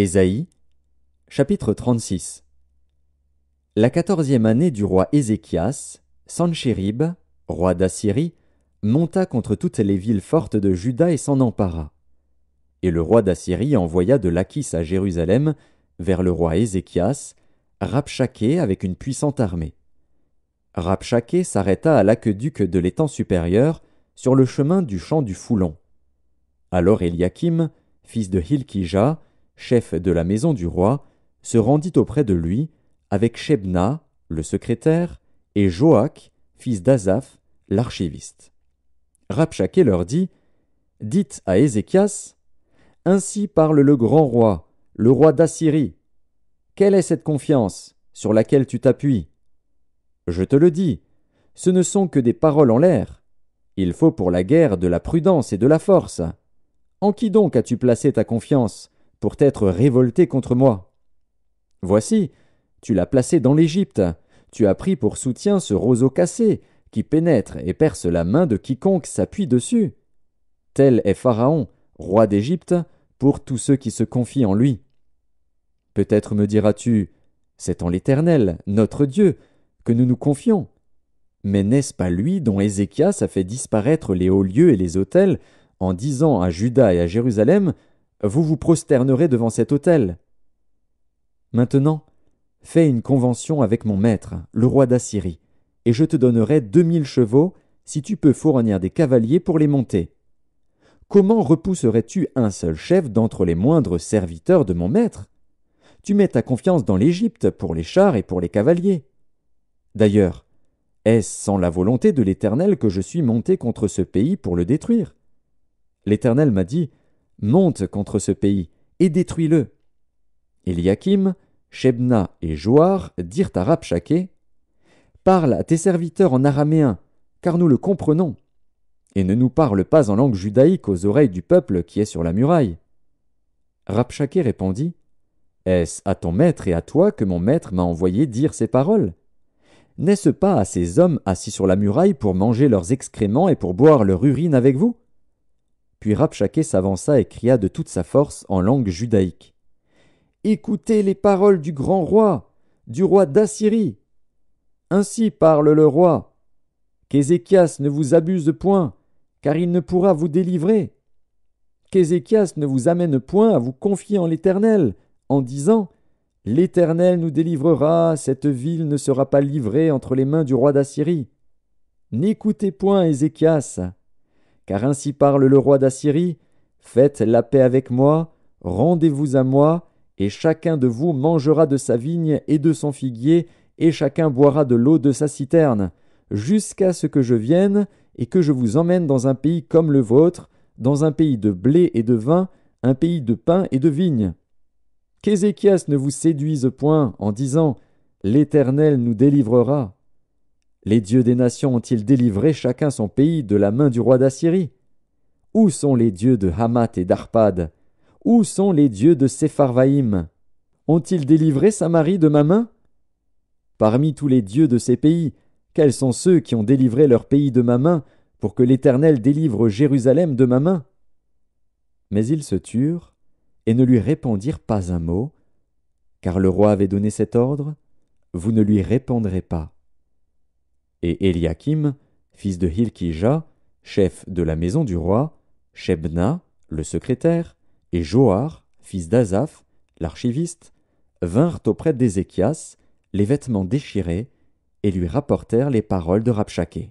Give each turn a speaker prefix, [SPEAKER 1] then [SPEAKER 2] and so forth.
[SPEAKER 1] Ésaïe, chapitre 36. La 14e année du roi Ézéchias, Sanchérib, roi d'Assyrie, monta contre toutes les villes fortes de Juda et s'en empara. Et le roi d'Assyrie envoya de Lachis à Jérusalem, vers le roi Ézéchias, Rabshaké avec une puissante armée. Rabshaké s'arrêta à l'aqueduc de l'étang supérieur, sur le chemin du champ du Foulon. Alors Éliakim, fils de Hilkija, chef de la maison du roi, se rendit auprès de lui, avec Shebna, le secrétaire, et Joach, fils d'Azaph, l'archiviste. Rabshaké leur dit : « Dites à Ézéchias, ainsi parle le grand roi, le roi d'Assyrie. Quelle est cette confiance sur laquelle tu t'appuies ? Je te le dis, ce ne sont que des paroles en l'air. Il faut pour la guerre de la prudence et de la force. En qui donc as-tu placé ta confiance pour t'être révolté contre moi ? Voici, tu l'as placé dans l'Égypte. Tu as pris pour soutien ce roseau cassé qui pénètre et perce la main de quiconque s'appuie dessus. Tel est Pharaon, roi d'Égypte, pour tous ceux qui se confient en lui. Peut-être me diras-tu, c'est en l'Éternel, notre Dieu, que nous nous confions. Mais n'est-ce pas lui dont Ézéchias a fait disparaître les hauts lieux et les autels, en disant à Juda et à Jérusalem, vous vous prosternerez devant cet autel. Maintenant, fais une convention avec mon maître, le roi d'Assyrie, et je te donnerai 2000 chevaux si tu peux fournir des cavaliers pour les monter. Comment repousserais-tu un seul chef d'entre les moindres serviteurs de mon maître ? Tu mets ta confiance dans l'Égypte pour les chars et pour les cavaliers. D'ailleurs, est-ce sans la volonté de l'Éternel que je suis monté contre ce pays pour le détruire ? L'Éternel m'a dit, monte contre ce pays et détruis-le. Éliakim, Shebna et Joar dirent à Rabshaké, parle à tes serviteurs en araméen, car nous le comprenons, et ne nous parle pas en langue judaïque aux oreilles du peuple qui est sur la muraille. Rabshaké répondit, est-ce à ton maître et à toi que mon maître m'a envoyé dire ces paroles ? N'est-ce pas à ces hommes assis sur la muraille pour manger leurs excréments et pour boire leur urine avec vous ? Puis Rabshaké s'avança et cria de toute sa force en langue judaïque. Écoutez les paroles du grand roi, du roi d'Assyrie. Ainsi parle le roi. Qu'Ézéchias ne vous abuse point, car il ne pourra vous délivrer. Qu'Ézéchias ne vous amène point à vous confier en l'Éternel, en disant « L'Éternel nous délivrera, cette ville ne sera pas livrée entre les mains du roi d'Assyrie. » N'écoutez point Ézéchias, car ainsi parle le roi d'Assyrie, faites la paix avec moi, rendez-vous à moi, et chacun de vous mangera de sa vigne et de son figuier, et chacun boira de l'eau de sa citerne, jusqu'à ce que je vienne et que je vous emmène dans un pays comme le vôtre, dans un pays de blé et de vin, un pays de pain et de vigne. Qu'Ézéchias ne vous séduise point en disant « L'Éternel nous délivrera ». Les dieux des nations ont-ils délivré chacun son pays de la main du roi d'Assyrie ? Où sont les dieux de Hamath et d'Arpad ? Où sont les dieux de Sepharvaïm ? Ont-ils délivré Samarie de ma main ? Parmi tous les dieux de ces pays, quels sont ceux qui ont délivré leur pays de ma main pour que l'Éternel délivre Jérusalem de ma main ? Mais ils se turent et ne lui répondirent pas un mot, car le roi avait donné cet ordre, vous ne lui répondrez pas. Et Éliakim, fils de Hilkija, chef de la maison du roi, Shebna, le secrétaire, et Joar, fils d'Azaph, l'archiviste, vinrent auprès d'Ézéchias, les vêtements déchirés, et lui rapportèrent les paroles de Rabshaké.